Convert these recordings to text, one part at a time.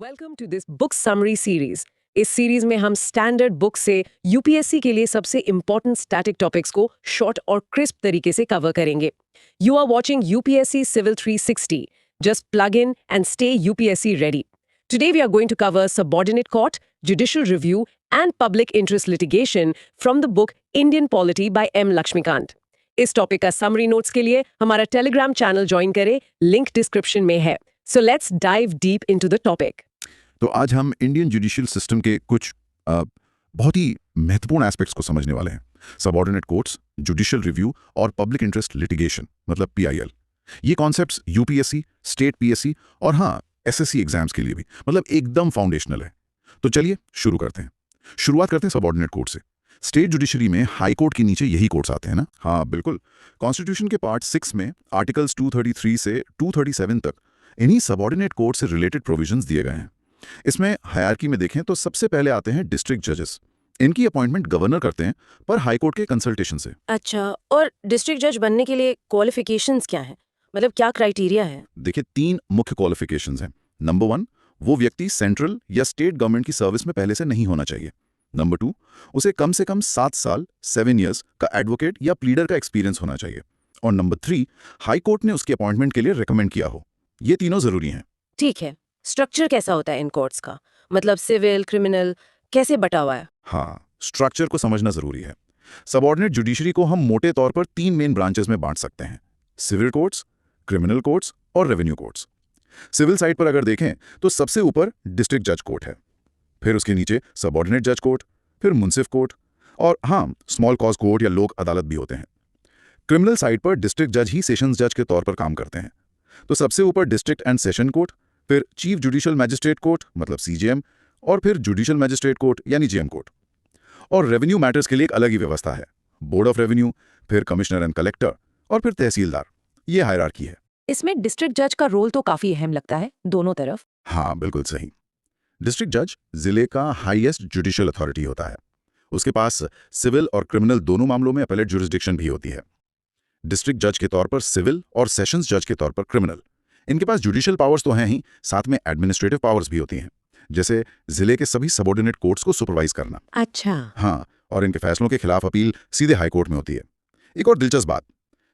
Welcome to this book summary series. इस series में हम स्टैंडर्ड बुक से यूपीएससी के लिए सबसे इंपॉर्टेंट स्टैटिक टॉपिक्स को शॉर्ट और क्रिस्प तरीके से कवर करेंगे। You are watching UPSC civil 360। Just plug in and stay UPSC ready. Today we are going to cover subordinate court, judicial review and public interest litigation from the book Indian polity by M Lakshmikanth. इस topic का summary notes के लिए हमारा Telegram channel join करें, link description में है। So let's dive deep into the topic. तो आज हम इंडियन जुडिशियल सिस्टम के कुछ बहुत ही महत्वपूर्ण एस्पेक्ट्स को समझने वाले हैं। सबऑर्डिनेट कोर्ट्स, जुडिशियल रिव्यू और पब्लिक इंटरेस्ट लिटिगेशन मतलब पीआईएल। ये कॉन्सेप्ट्स यूपीएससी, स्टेट पीएससी और हाँ एसएससी एग्जाम्स के लिए भी मतलब एकदम फाउंडेशनल है। तो चलिए शुरू करते हैं। शुरुआत करते हैं सबऑर्डिनेट कोर्ट से। स्टेट जुडिशरी में हाई कोर्ट के नीचे यही कोर्ट्स आते हैं ना? हाँ बिल्कुल। कॉन्स्टिट्यूशन के पार्ट 6 में आर्टिकल्स 233 से 237 तक इन्हीं सबऑर्डिनेट कोर्ट से रिलेटेड प्रोविजंस दिए गए हैं। इसमें हायरार्की में देखें तो सबसे पहले आते हैं डिस्ट्रिक्ट जजेस। इनकी अपॉइंटमेंट गवर्नर करते हैं पर हाई कोर्ट के कंसल्टेशन से। अच्छा, और डिस्ट्रिक्ट जज बनने के लिए क्वालिफिकेशंस क्या हैं? मतलब क्या क्राइटेरिया है? देखिए 3 मुख्य क्वालिफिकेशंस हैं। नंबर 1, वो व्यक्ति सेंट्रल या स्टेट गवर्नमेंट की सर्विस में पहले से नहीं होना चाहिए। नंबर 2, उसे कम से कम 7 साल 7 ईयर्स का एडवोकेट या प्लीडर का एक्सपीरियंस होना चाहिए। और नंबर 3, हाई कोर्ट ने उसकी अपॉइंटमेंट के लिए रिकमेंड किया हो। ये तीनों जरूरी हैं। ठीक है। स्ट्रक्चर कैसा होता है इन कोर्ट्स का? मतलब सिविल, क्रिमिनल कैसे बटा हुआ है? हाँ, स्ट्रक्चर को समझना जरूरी है। सबऑर्डिनेट जुडिशरी को हम मोटे तौर पर 3 मेन ब्रांचेस में बांट सकते हैं: सिविल कोर्ट्स, क्रिमिनल कोर्ट्स और रेवेन्यू कोर्ट्स। सिविल साइड पर अगर देखें तो सबसे ऊपर डिस्ट्रिक्ट जज कोर्ट है, फिर उसके नीचे सबऑर्डिनेट जज कोर्ट, फिर मुंसिफ कोर्ट और हाँ स्मॉल कॉज कोर्ट या लोक अदालत भी होते हैं। क्रिमिनल साइड पर डिस्ट्रिक्ट जज ही सेशंस जज के तौर पर काम करते हैं। तो सबसे ऊपर डिस्ट्रिक्ट एंड सेशन कोर्ट, फिर चीफ जुडिशियल मैजिस्ट्रेट कोर्ट मतलब सीजेएम और फिर जुडिशियल मैजिस्ट्रेट कोर्ट यानी जेएम कोर्ट। और रेवेन्यू मैटर्स के लिए एक अलग ही व्यवस्था है: बोर्ड ऑफ रेवेन्यू, फिर कमिश्नर एंड कलेक्टर और फिर तहसीलदार। ये हायरार्की है। इसमें डिस्ट्रिक्ट जज का रोल तो काफी अहम लगता है दोनों तरफ। हाँ बिल्कुल सही। डिस्ट्रिक्ट जज जिले का हाईएस्ट जुडिशियल अथॉरिटी होता है। उसके पास सिविल और क्रिमिनल दोनों मामलों में अपीलेट जुरिस्डिक्शन भी होती है। डिस्ट्रिक्ट जज के तौर पर सिविल और सेशंस जज के तौर पर क्रिमिनल। इनके पास जुडिशियल पावर्स तो हैं ही, साथ में एडमिनिस्ट्रेटिव पावर्स भी होती हैं, जैसे जिले के सभी सबऑर्डिनेट कोर्ट्स को सुपरवाइज करना। अच्छा। हाँ, और इनके फैसलों के खिलाफ अपील सीधे हाई कोर्ट में होती है। एक और दिलचस्प बात,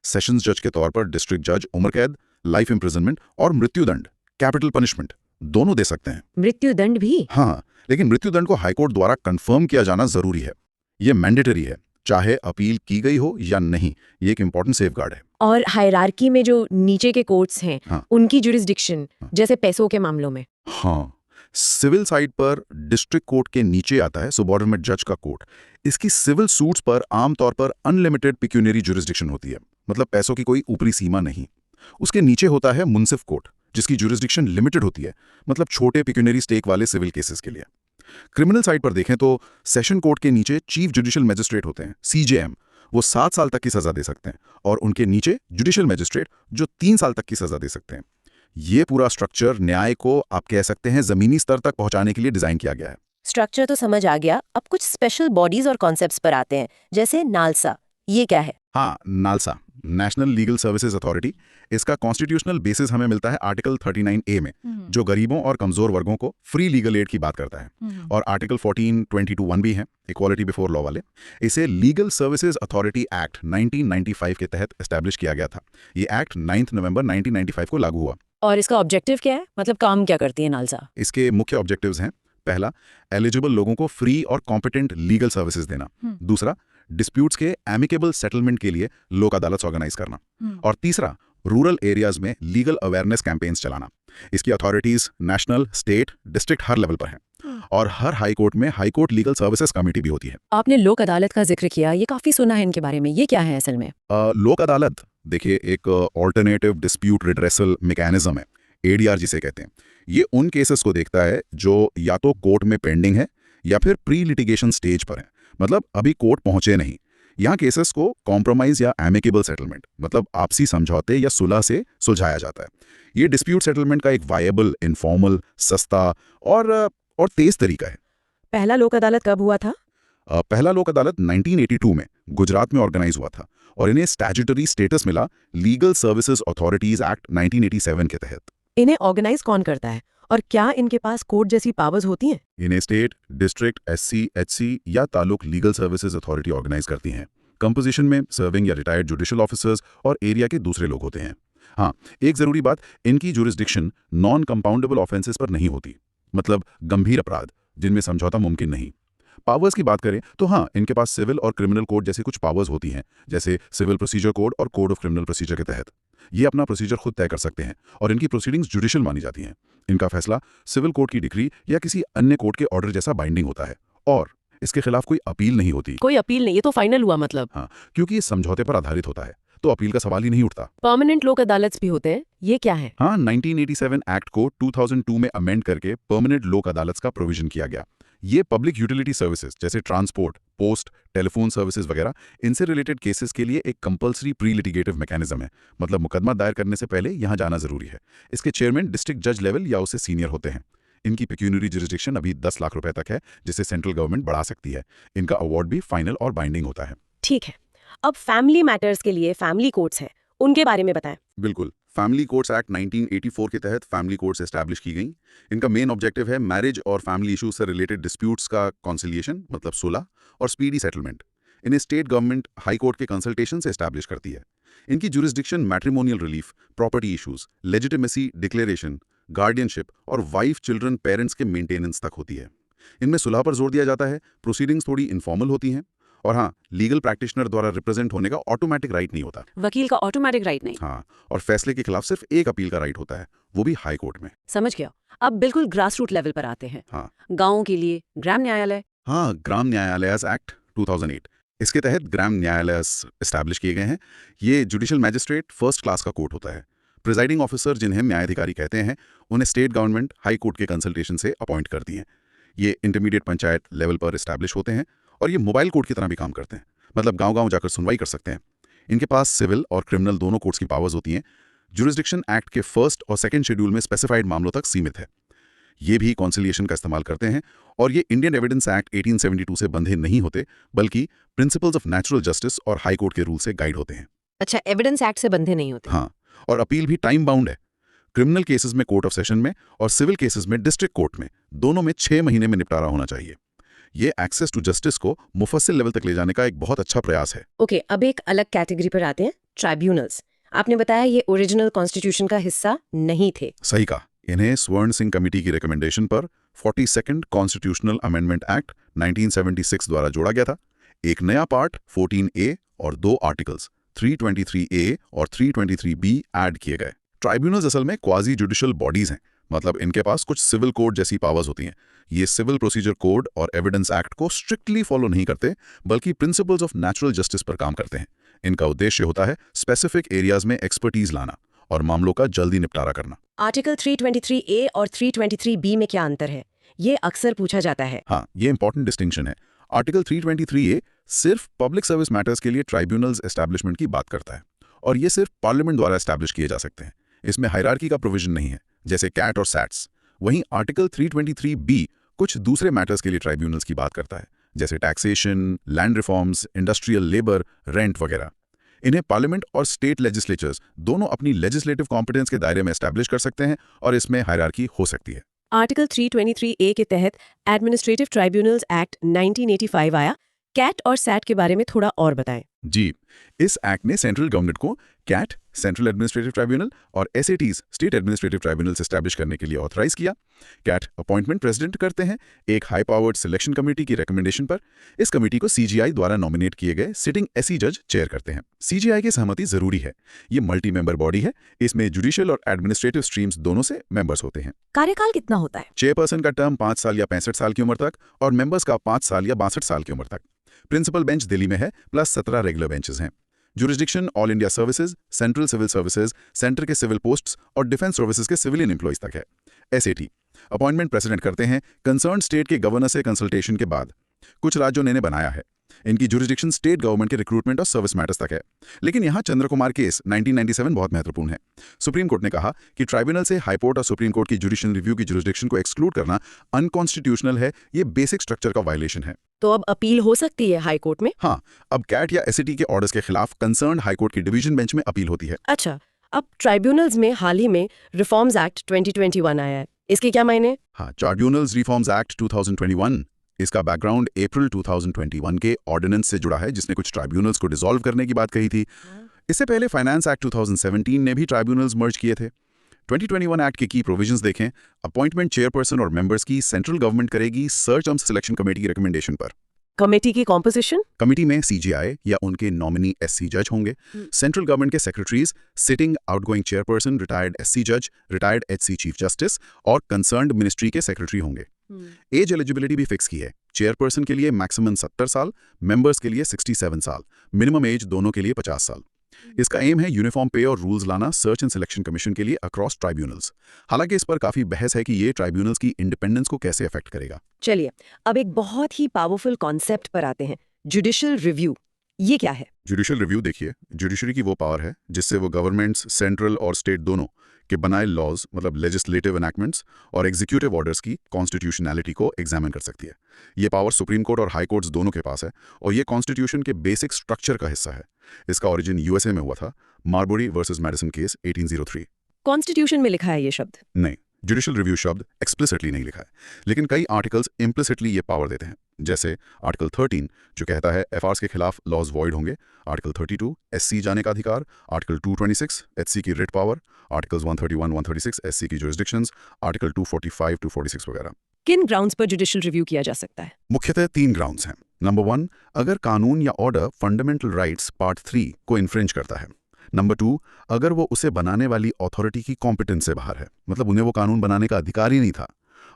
सेशंस जज के तौर पर डिस्ट्रिक्ट जज उम्र कैद, लाइफ इंप्रिजनमेंट और मृत्युदंड कैपिटल पनिशमेंट दोनों दे सकते हैं। मृत्युदंड भी? हाँ, लेकिन मृत्युदंड को हाईकोर्ट द्वारा कंफर्म किया जाना जरूरी है। यह मैंडेटरी है, चाहे अपील की गई हो या नहीं। ये एक इंपॉर्टेंट सेफगार्ड है। और हायरार्की में जो नीचे के कोर्ट्स हैं, हाँ। उनकी जुरिस्डिक्शन, जैसे पैसों के मामलों में? हाँ, सिविल साइड पर डिस्ट्रिक्ट कोर्ट के नीचे आता है सबऑर्डिनेट जज का कोर्ट। इसकी सिविल सूट्स पर आमतौर पर अनलिमिटेड पिक्यूनरी जुरिस्डिक्शन होती है, मतलब पैसों की कोई ऊपरी सीमा नहीं। उसके नीचे होता है मुंसिफ कोर्ट, जिसकी जुरिस्डिक्शन लिमिटेड होती है, मतलब छोटे पिक्यूनरी स्टेक वाले सिविल केसेस के लिए। क्रिमिनल साइड पर देखें तो सेशन कोर्ट के नीचे चीफ जुडिशियल मैजिस्ट्रेट होते हैं, सीजेएम। वो 7 साल तक की सजा दे सकते हैं और उनके नीचे जुडिशियल मैजिस्ट्रेट जो 3 साल तक की सजा दे सकते हैं। ये पूरा स्ट्रक्चर न्याय को आप कह सकते हैं जमीनी स्तर तक पहुंचाने के लिए डिजाइन किया गया है। स्ट्रक्चर तो समझ आ गया। अब कुछ स्पेशल बॉडीज और कॉन्सेप्ट्स पर आते हैं, जैसे नालसा। ये क्या है? हाँ, NALSA national legal services authority. इसका कॉन्स्टिट्यूशनल बेसिस हमें मिलता है आर्टिकल 39A में, जो गरीबों और कमजोर वर्गों को फ्री लीगल एड की बात करता है। और आर्टिकल 14(22)(1) भी है, इक्वालिटी बिफोर लॉ वाले। इसे लीगल सर्विसेज अथॉरिटी एक्ट 1995 के तहत एस्टैब्लिश किया गया था। ये एक्ट 9 नवंबर 1995 को लागू हुआ। और इसका ऑब्जेक्टिव क्या है? मतलब काम क्या करती है नालसा? इसके मुख्य ऑब्जेक्टिव्स हैं: पहला, एलिजिबल लोगों को फ्री और कॉम्पिटेंट लीगल सर्विसेज देना। दूसरा, डिस्प्यूट्स के एमिकेबल सेटलमेंट के लिए लोक अदालत ऑर्गेनाइज करना। और तीसरा, रूरल एरियाज में लीगल अवेयरनेस कैंपेन्स चलाना। इसकी अथॉरिटीज नेशनल, स्टेट, डिस्ट्रिक्ट हर लेवल पर हैं। और हर हाई कोर्ट में high court legal services committee भी होती है। आपने लोक अदालत का जिक्र किया, ये काफी सुना है इनके बारे में। ये क्या है असल में? लोक अदालत देखिए एक ऑल्टरनेटिव डिस्प्यूट रिड्रेसल मैकेनिज्म है, एडीआर जिसे कहते हैं। ये उन केसेस को देखता है जो या तो कोर्ट में पेंडिंग है या फिर प्री लिटिगेशन स्टेज पर है, मतलब अभी कोर्ट पहुंचे नहीं। यहाँ केसेस को कॉम्प्रोमाइज या एमिकेबल सेटलमेंट मतलब आपसी समझौते या सुलह से सुलझाया जाता है। ये डिस्प्यूट सेटलमेंट का एक वायबल, इनफॉर्मल, सस्ता और तेज तरीका है। पहला लोक अदालत कब हुआ था? पहला लोक अदालत 1982 में गुजरात में ऑर्गेनाइज हुआ था और इन्हें स्टैट्यूटरी स्टेटस मिला लीगल सर्विसेज अथॉरिटीज एक्ट 1987 के तहत। इन्हें ऑर्गेनाइज कौन करता है और क्या इनके पास कोर्ट जैसी पावर्स होती हैं? इन्हें स्टेट, डिस्ट्रिक्ट, एससी, एचसी या taluk legal services authority organise करती हैं। कंपोजिशन में सर्विंग या रिटायर्ड जुडिशियल ऑफिसर्स और एरिया के दूसरे लोग होते हैं। हाँ, एक जरूरी बात, इनकी जुरिस्डिक्शन नॉन कंपाउंडेबल ऑफेंसेस पर नहीं होती, मतलब गंभीर अपराध जिनमें समझौता मुमकिन नहीं। पावर्स की बात करें तो हाँ, इनके पास सिविल और क्रिमिनल कोड जैसी कुछ पावर्स होती हैं, जैसे सिविल प्रोसीजर कोड और कोड ऑफ क्रिमिनल प्रोसीजर के तहत ये अपना प्रोसीजर खुद तय कर सकते हैं और इनकी प्रोसीडिंग्स जुडिशियल मानी जाती हैं। इनका फैसला सिविल कोर्ट की डिक्री या किसी अन्य कोर्ट के ऑर्डर जैसा बाइंडिंग होता है और इसके खिलाफ कोई अपील नहीं होती। कोई अपील नहीं, ये तो फाइनल हुआ मतलब। हाँ, क्योंकि ये समझौते पर आधारित होता है तो अपील का सवाल ही नहीं उठता। परमानेंट लोक अदालत भी होते हैं, ये क्या है? हाँ, 1987 एक्ट को 2002 में अमेंड करके परमानेंट लोक अदालत का प्रोविजन किया गया। ये पब्लिक यूटिलिटी सर्विसेज जैसे ट्रांसपोर्ट, पोस्ट, टेलीफोन सर्विसेज वगैरह इनसे रिलेटेड केसेस के लिए एक कंपल्सरी प्री लिटिगेटिव मैकेनिज्म है, मतलब मुकदमा दायर करने से पहले यहाँ जाना जरूरी है। इसके चेयरमैन डिस्ट्रिक्ट जज लेवल या उससे सीनियर होते हैं। इनकी पेक्यूनरी जुरिस्डिक्शन अभी 10 लाख रुपए तक है, जिसे सेंट्रल गवर्नमेंट बढ़ा सकती है। इनका अवार्ड भी फाइनल और बाइंडिंग होता है। ठीक है, अब फैमिली मैटर्स के लिए फैमिली कोर्ट्स हैं, उनके बारे में बताएं। बिल्कुल, फैमिली कोर्ट्स एक्ट 1984 के तहत फैमिली कोर्ट्स एस्टैब्लिश की गई। इनका मेन ऑब्जेक्टिव है मैरिज और फैमिली इश्यूज से रिलेटेड डिस्प्यूट्स का कॉन्सिलिएशन, मतलब सुलह और स्पीडी सेटलमेंट। इन्हें स्टेट गवर्नमेंट हाई कोर्ट के कंसल्टेशन से एस्टैब्लिश करती है। इनकी jurisdiction matrimonial relief, property issues, legitimacy declaration, guardianship और वाइफ चिल्ड्रन पेरेंट्स के मेंटेनेंस तक होती है। इनमें सुलह पर जोर दिया जाता है। प्रोसीडिंग्स थोड़ी इनफॉर्मल होती हैं और हाँ, लीगल प्रैक्टिशनर द्वारा रिप्रेजेंट होने का ऑटोमेटिक राइट नहीं होता। वकील का ऑटोमेटिक राइट नहीं? हाँ, और फैसले के खिलाफ सिर्फ एक अपील का राइट होता है, वो भी हाई कोर्ट में। समझ गया। अब बिल्कुल ग्रास रूट लेवल पर आते हैं। हाँ, गाँवों के लिए ग्राम न्यायालय। हाँ, ग्राम न्यायालयस एक्ट 2008, इसके तहत ग्राम न्यायालयस एस्टैब्लिश किए गए हैं। ये जुडिशियल मैजिस्ट्रेट फर्स्ट क्लास का कोर्ट होता है। प्रिजाइडिंग ऑफिसर, जिन्हें न्यायाधिकारी कहते हैं, उन्हें स्टेट गवर्नमेंट हाई कोर्ट के कंसल्टेशन से अपॉइंट करती हैं। ये इंटरमीडिएट पंचायत लेवल पर एस्टैब्लिश होते हैं और ये मोबाइल कोर्ट की तरह भी काम करते हैं, मतलब गांव-गांव जाकर सुनवाई कर सकते हैं। इनके पास सिविल और क्रिमिनल दोनों कोर्ट्स की पावर्स होती हैं। जुरिस्डिक्शन एक्ट के फर्स्ट और सेकंड शेड्यूल में स्पेसिफाइड मामलों तक सीमित है। ये भी कॉन्सिलिएशन का इस्तेमाल करते हैं और ये इंडियन एविडेंस एक्ट 1872 से बंधे नहीं होते, बल्कि प्रिंसिपल्स ऑफ नेचुरल जस्टिस और हाई कोर्ट के रूल से गाइड होते हैं। अच्छा, एविडेंस एक्ट से बंधे नहीं होते? हाँ, और अपील भी टाइम बाउंड है। क्रिमिनल केसेस में कोर्ट ऑफ सेशन में और सिविल केसेस में डिस्ट्रिक्ट कोर्ट में, दोनों में 6 महीने में निपटारा होना चाहिए। ये एक्सेस टू जस्टिस को मुफस्सिल लेवल तक ले जाने का एक बहुत अच्छा प्रयास है। ओके, अब एक अलग कैटेगरी पर आते हैं, ट्राइब्यूनल्स। आपने बताया ये ओरिजिनल कॉन्स्टिट्यूशन का हिस्सा नहीं थे। सही कहा। इन्हें स्वर्ण सिंह कमेटी की रिकमेंडेशन पर 42nd कॉन्स्टिट्यूशनल अमेंडमेंट एक्ट 1976 द्वारा जोड़ा गया था। एक नया पार्ट 14A और 2 आर्टिकल्स 323A और 323B ऐड किए गए। ट्राइब्यूनल्स असल में क्वाजी जुडिशियल बॉडीज हैं, मतलब इनके पास कुछ सिविल कोड जैसी पावर्स होती हैं। ये सिविल प्रोसीजर कोड और एविडेंस एक्ट को स्ट्रिक्टली फॉलो नहीं करते, बल्कि प्रिंसिपल्स ऑफ नेचुरल जस्टिस पर काम करते हैं। इनका उद्देश्य होता है स्पेसिफिक एरियाज में एक्सपर्टीज लाना और मामलों का जल्दी निपटारा करना। आर्टिकल 323A और 323B में क्या अंतर है? ये अक्सर पूछा जाता है। हाँ, ये इंपॉर्टेंट डिस्टिंक्शन है। आर्टिकल 323A सिर्फ पब्लिक सर्विस मैटर्स के लिए ट्राइब्यूनल्स एस्टैब्लिशमेंट की बात करता है और ये सिर्फ पार्लियामेंट द्वारा एस्टैब्लिश किए जा सकते हैं। इसमें हायरार्की का प्रोविजन नहीं है, जैसे कैट और सैट्स। वहीं आर्टिकल 323B कुछ दूसरे मैटर्स के लिए ट्राइब्यूनल्स की बात करता है, जैसे taxation, land reforms, industrial labour, rent वगैरह। इन्हें पार्लियामेंट और स्टेट लेजिस्लेचर्स दोनों अपनी लेजिस्लेटिव कॉम्पिटेंस के दायरे में एस्टैब्लिश कर सकते हैं और इसमें हायरार्की हो सकती है। आर्टिकल 323A के तहत एडमिनिस्ट्रेटिव ट्राइब्यूनल्स एक्ट 1985 आया। कैट और सैट के बारे में थोड़ा और बताएं। जी, इस एक्ट ने सेंट्रल गवर्नमेंट को कैट सेंट्रल एडमिनिस्ट्रेटिव ट्राइब्यूनल और एसएटीज स्टेट एडमिनिस्ट्रेटिव ट्राइब्यूनल्स एस्टैब्लिश करने के लिए ऑथराइज किया। कैट अपॉइंटमेंट प्रेसिडेंट करते हैं एक हाई पावर्ड सिलेक्शन कमेटी की रिकमेंडेशन पर। इस कमेटी को सीजीआई द्वारा नॉमिनेट किए गए सिटिंग एससी जज चेयर करते हैं। सीजीआई की सहमति जरूरी है। ये मल्टी मेंबर बॉडी है। इसमें जुडिशियल और एडमिनिस्ट्रेटिव स्ट्रीम्स दोनों से मेंबर्स होते हैं। कार्यकाल कितना होता है? चेयरपर्सन का टर्म 5 साल या 65 साल की उम्र तक और मेंबर्स का 5 साल या 62 साल की उम्र तक। प्रिंसिपल बेंच दिल्ली में है, प्लस 17 रेगुलर बेंचेस हैं। Jurisdiction all India services, central civil services, centre के सिविल पोस्ट्स और डिफेंस सर्विसेज के सिविलियन एम्प्लॉइज तक है। एसएटी अपॉइंटमेंट प्रेसिडेंट करते हैं कंसर्न स्टेट के गवर्नर से कंसल्टेशन के बाद। कुछ राज्यों ने इन्हें बनाया है। इनकी जुरिस्डिक्शन स्टेट गवर्नमेंट के रिक्रूटमेंट और सर्विस मैटर्स तक है। लेकिन यहाँ चंद्र कुमार केस 1997 बहुत महत्वपूर्ण है। सुप्रीम कोर्ट ने कहा कि ट्राइब्यूनल से हाई कोर्ट और सुप्रीम कोर्ट की जुडिशियल रिव्यू की जुरिस्डिक्शन को एक्सक्लूड करना अनकॉन्स्टिट्यूशनल है। ये बेसिक स्ट्रक्चर का वायलेशन है। तो अब अपील हो सकती है हाई कोर्ट में? हाँ, अब कैट या एसएटी के ऑर्डर्स के खिलाफ कंसर्न हाई कोर्ट की डिवीजन बेंच में अपील होती है। अच्छा, अब ट्राइब्यूनल्स में हाल ही में रिफॉर्म्स एक्ट 2021 आया है। इसके क्या मायने? हाँ, ट्राइब्यूनल्स रिफॉर्म्स एक्ट 2021, इसका बैकग्राउंड अप्रैल 2021 के ऑर्डिनेंस से जुड़ा है, जिसने कुछ ट्राइब्यूनल्स को डिसॉल्व करने की बात कही थी। इससे पहले फाइनेंस एक्ट 2017 ने भी ट्राइब्यूनल्स मर्ज किए थे। 2021 एक्ट के की प्रोविजंस देखें। अपॉइंटमेंट चेयरपर्सन और मेंबर्स की सेंट्रल गवर्नमेंट करेगी सर्च एंड सिलेक्शन कमेटी की रिकमेंडेशन पर। कमेटी की कॉम्पोजिशन? कमेटी में सीजीआई या उनके नॉमिनी एससी जज होंगे। सेंट्रल गवर्नमेंट के secretaries, sitting outgoing chairperson, retired SC जज, रिटायर्ड एचसी चीफ जस्टिस और कंसर्न्ड मिनिस्ट्री के सेक्रेटरी होंगे। एज एलिजिबिलिटी भी फिक्स की है। चेयरपर्सन के लिए मैक्सिमम 70 साल, मेंबर्स के लिए 67 साल, मिनिमम एज दोनों के लिए 50 साल। इसका एम है यूनिफॉर्म पे और रूल्स लाना सर्च एंड सिलेक्शन कमीशन के लिए अक्रॉस ट्राइब्यूनल्स। हालांकि इस पर काफी बहस है कि ये ट्राइब्यूनल्स की इंडिपेंडेंस को कैसे अफेक्ट करेगा। चलिए, अब एक बहुत ही पावरफुल कॉन्सेप्ट पर आते हैं, जुडिशियल रिव्यू। ये क्या है? जुडिशियल रिव्यू देखिए, जुडिशरी की वो पावर है जिससे वो गवर्नमेंट्स, सेंट्रल और स्टेट दोनों के बनाए लॉज, मतलब लेजिस्लेटिव एनैक्टमेंट्स और एग्जीक्यूटिव ऑर्डर्स की कॉन्स्टिट्यूशनैलिटी को एग्जामिन कर सकती है। ये पावर सुप्रीम कोर्ट और हाई कोर्ट्स दोनों के पास है और ये कॉन्स्टिट्यूशन के बेसिक स्ट्रक्चर का हिस्सा है। इसका ओरिजिन यूएसए में हुआ था, Marbury versus Madison case 1803। Constitution में लिखा है ये शब्द? नहीं, जुडिशियल रिव्यू शब्द एक्सप्लिसिटली नहीं लिखा है, लेकिन कई आर्टिकल्स इम्प्लिसिटली ये पावर देते हैं। जैसे आर्टिकल 13 जो कहता है एफआरस के खिलाफ लॉज वॉइड होंगे, आर्टिकल 32 एससी जाने का अधिकार, आर्टिकल 226 एचसी की रिट पावर, आर्टिकल्स 131 136 एससी की जुरिस्डिक्शंस, आर्टिकल 245 246 वगैरह। किन ग्राउंड्स पर जुडिशियल रिव्यू किया जा सकता है? मुख्यतः 3 ग्राउंड्स हैं। नंबर 1, अगर कानून या ऑर्डर फंडामेंटल राइट्स पार्ट 3 को इन्फ्रिंज करता है। नंबर 2, अगर वो उसे बनाने वाली अथॉरिटी की कॉम्पिटेंस से बाहर है, मतलब उन्हें वो कानून बनाने का अधिकार ही नहीं था।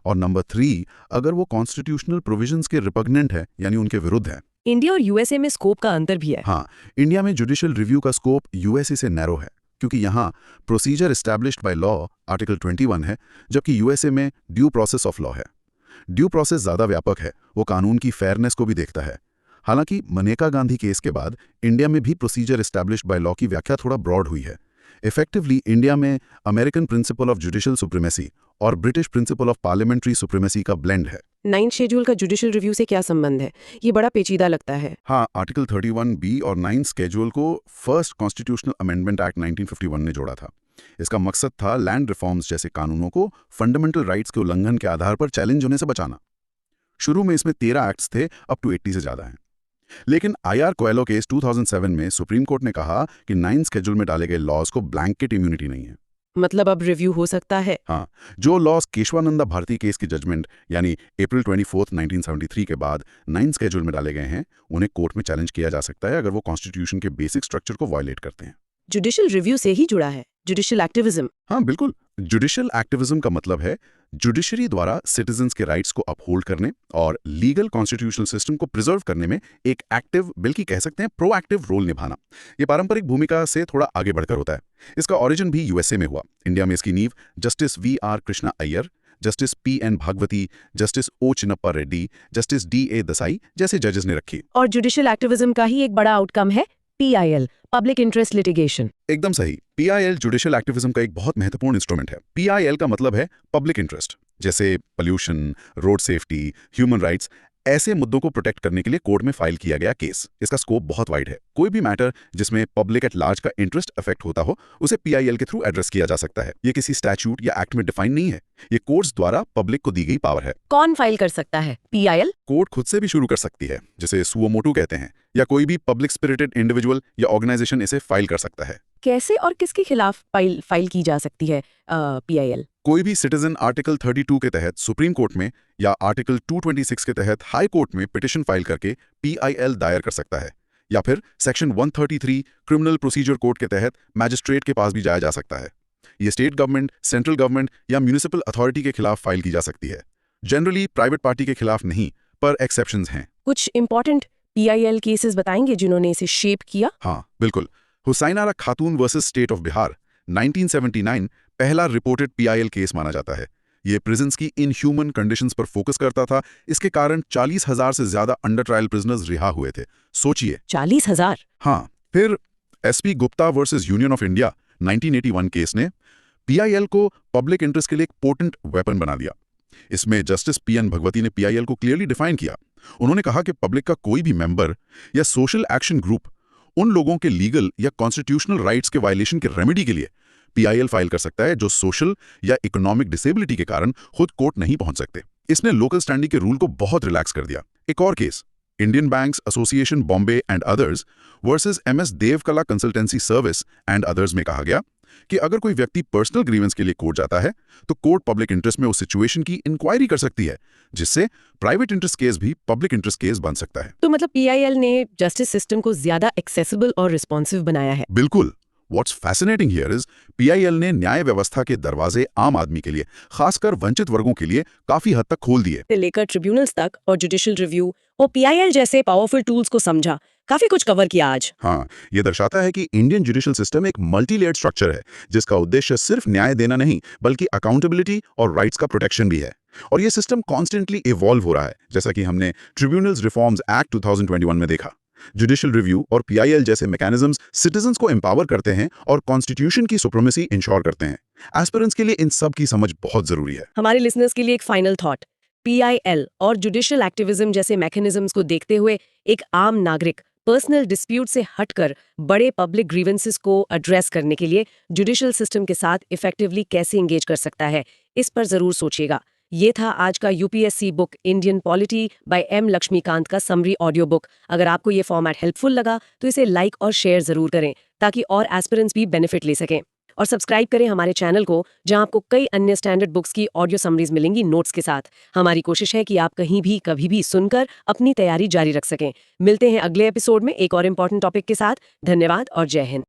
और नंबर 3, अगर वो कॉन्स्टिट्यूशनल प्रोविजंस के रिपग्नेंट है, यानी उनके विरुद्ध है। इंडिया और यूएसए में स्कोप का अंतर भी है। हाँ, इंडिया में जुडिशियल रिव्यू का स्कोप यूएसए से नैरो है, क्योंकि यहाँ procedure established by law article 21 है, जबकि यूएसए में ड्यू प्रोसेस ऑफ लॉ है। ड्यू प्रोसेस ज़्यादा व्यापक है, वो कानून की फेयरनेस को भी देखता है। हालांकि मनेका गांधी केस के बाद इंडिया में भी प्रोसीजर एस्टैब्लिश्ड बाय लॉ की व्याख्या थोड़ा ब्रॉड हुई है। इफेक्टिवली इंडिया में American principle of judicial supremacy और British principle of parliamentary supremacy का ब्लेंड है। 9 शेड्यूल का जुडिशियल रिव्यू से क्या संबंध है? ये बड़ा पेचीदा लगता है। हाँ, आर्टिकल 31B और 9 स्केड्यूल को फर्स्ट कॉन्स्टिट्यूशनल अमेंडमेंट एक्ट 1951 ने जोड़ा था। इसका मकसद था लैंड रिफॉर्म्स जैसे कानूनों को फंडामेंटल राइट्स के उल्लंघन के आधार पर चैलेंज होने से बचाना। शुरू में इसमें 13 एक्ट्स थे, अब टू 80 से ज्यादा हैं। लेकिन आईआर कोएलो केस 2007 में सुप्रीम कोर्ट ने कहा कि 9 स्केड्यूल में डाले गए लॉज को ब्लैंकेट इम्यूनिटी नहीं है। मतलब अब रिव्यू हो सकता है? हाँ, जो लॉज केशवानंदा भारती केस की जजमेंट यानी अप्रैल 24, 1973 के बाद 9 स्केड्यूल में डाले गए हैं, उन्हें कोर्ट में चैलेंज किया जा सकता है अगर वो कॉन्स्टिट्यूशन के बेसिक स्ट्रक्चर को वायलेट करते हैं। जुडिशियल रिव्यू से ही जुड़ा है जुडिशियल एक्टिविज्म। हाँ बिल्कुल, जुडिशियल एक्टिविज्म का मतलब है जुडिशरी द्वारा सिटीजन्स के राइट्स को अपहोल्ड करने और लीगल कॉन्स्टिट्यूशनल सिस्टम को प्रिजर्व करने में एक एक्टिव, बल्कि कह सकते हैं प्रोएक्टिव रोल निभाना। ये पारंपरिक भूमिका से थोड़ा आगे बढ़कर होता है। इसका ओरिजिन भी यूएसए में हुआ। इंडिया में इसकी नींव justice V R. Krishna Iyer, justice P N. Bhagwati, justice O. Chinnappa Reddy, justice D A. Desai जैसे जजेस ने रखी। और जुडिशियल एक्टिविज्म का ही एक बड़ा आउटकम है PIL, पब्लिक इंटरेस्ट लिटिगेशन। एकदम सही, PIL जुडिशियल एक्टिविज्म का एक बहुत महत्वपूर्ण इंस्ट्रूमेंट है। PIL का मतलब है पब्लिक इंटरेस्ट, जैसे pollution, road safety, human rights, ऐसे मुद्दों को प्रोटेक्ट करने के लिए कोर्ट में फाइल किया गया केस। इसका स्कोप बहुत वाइड है। कोई भी मैटर जिसमें पब्लिक एट लार्ज का इंटरेस्ट अफेक्ट होता हो, उसे PIL के थ्रू एड्रेस किया जा सकता है। ये किसी स्टैट्यूट या एक्ट में डिफाइन नहीं है, ये कोर्ट्स द्वारा पब्लिक को दी गई पावर है। कौन फाइल कर सकता है PIL? कोर्ट खुद से भी शुरू कर सकती है, जिसे सुओ मोटू कहते हैं, या कोई भी पब्लिक स्पिरिटेड इंडिविजुअल या ऑर्गेनाइजेशन इसे फाइल कर सकता है। कैसे और किसके खिलाफ फाइल की जा सकती है PIL? कोई भी सिटीजन आर्टिकल 32 के तहत सुप्रीम कोर्ट में या आर्टिकल 226 के तहत हाई कोर्ट में पिटिशन फाइल करके PIL दायर कर सकता है, या फिर सेक्शन 133 क्रिमिनल प्रोसीजर कोड के तहत मैजिस्ट्रेट के पास भी जाया जा सकता है। ये स्टेट गवर्नमेंट, सेंट्रल गवर्नमेंट या म्यूनिसिपल अथॉरिटी के खिलाफ फाइल की जा सकती है। जनरली प्राइवेट पार्टी के खिलाफ नहीं, पर एक्सेप्शंस हैं। कुछ इंपॉर्टेंट PIL केसेस बताएंगे जिन्होंने इसे शेप किया? हाँ बिल्कुल, हुसैन आरा खातून वर्सेस स्टेट ऑफ बिहार 1979 पहला रिपोर्टेड PIL केस माना जाता है। ये प्रिजन्स की इनह्यूमन कंडीशंस पर फोकस करता था। इसके कारण 40,000 से ज्यादा अंडर ट्रायल प्रिजनर्स रिहा हुए थे। सोचिए, 40,000? हाँ। फिर SP Gupta versus union of India 1981 case ने PIL को पब्लिक इंटरेस्ट के लिए एक पोटेंट वेपन बना दिया। इसमें जस्टिस PN भगवती ने PIL को क्लियरली डिफाइन किया। उन्होंने कहा कि पब्लिक का कोई भी मेंबर या सोशल एक्शन ग्रुप उन लोगों के लीगल या कॉन्स्टिट्यूशनल राइट्स के वायलेशन के रेमेडी के लिए PIL फाइल कर सकता है जो सोशल या इकोनॉमिक डिसेबिलिटी के कारण खुद कोर्ट नहीं पहुंच सकते। इसने लोकल स्टैंडिंग के रूल को बहुत रिलैक्स कर दिया। एक और case, Indian banks association Bombay and others versus MS Devkala consultancy service and others में कहा गया कि अगर कोई व्यक्ति पर्सनल ग्रीवेंस के लिए कोर्ट जाता है तो कोर्ट पब्लिक इंटरेस्ट में उस सिचुएशन की इंक्वायरी कर सकती है, जिससे प्राइवेट इंटरेस्ट केस भी पब्लिक इंटरेस्ट केस बन सकता है। तो मतलब PIL ने जस्टिस सिस्टम को ज्यादा एक्सेसिबल और रिस्पॉन्सिव बनाया है। बिल्कुल। What's fascinating here is PIL ने न्याय व्यवस्था के दरवाजे आम आदमी के लिए, खासकर वंचित वर्गों के लिए काफी हद तक खोल दिए। से लेकर ट्रिब्यूनल्स तक और जुडिशियल रिव्यू और PIL जैसे पावरफुल टूल्स को समझा, काफी कुछ कवर किया आज। हाँ, ये दर्शाता है कि इंडियन जुडिशियल सिस्टम एक मल्टी लेयर्ड स्ट्रक्चर है जिसका उद्देश्य सिर्फ न्याय देना नहीं बल्कि अकाउंटेबिलिटी और राइट्स का प्रोटेक्शन भी है। और ये सिस्टम कॉन्स्टेंटली इवॉल्व हो रहा है, जैसा कि हमने ट्रिब्यूनल्स रिफॉर्म्स एक्ट 2021 में देखा। जुडिशियल रिव्यू और PIL जैसे मैकेनिज्म्स सिटीजन्स को एम्पावर करते हैं और कॉन्स्टिट्यूशन की सुप्रीमेसी इंश्योर करते हैं। एस्पिरेंट्स के लिए इन सब की समझ बहुत जरूरी है। हमारे लिसनर्स के लिए एक फाइनल थॉट, PIL और जुडिशियल एक्टिविज्म जैसे मैकेनिज्म्स को देखते हुए एक आम नागरिक पर्सनल डिस्प्यूट से हटकर बड़े पब्लिक ग्रीवेंसेस को एड्रेस करने के लिए जुडिशियल सिस्टम के साथ इफेक्टिवली कैसे एंगेज कर सकता है, इस पर जरूर सोचिएगा। ये था आज का UPSC book Indian polity by M Lakshmikanth का समरी ऑडियो बुक। अगर आपको ये फॉर्मेट हेल्पफुल लगा तो इसे लाइक और शेयर जरूर करें ताकि और एस्पिरेंट्स भी बेनिफिट ले सकें। और सब्सक्राइब करें हमारे चैनल को, जहां आपको कई अन्य स्टैंडर्ड बुक्स की ऑडियो समरीज मिलेंगी नोट्स के साथ। हमारी कोशिश है कि आप कहीं भी कभी भी सुनकर अपनी तैयारी जारी रख सकें। मिलते हैं अगले एपिसोड में एक और इम्पोर्टेंट टॉपिक के साथ। धन्यवाद और जय हिंद।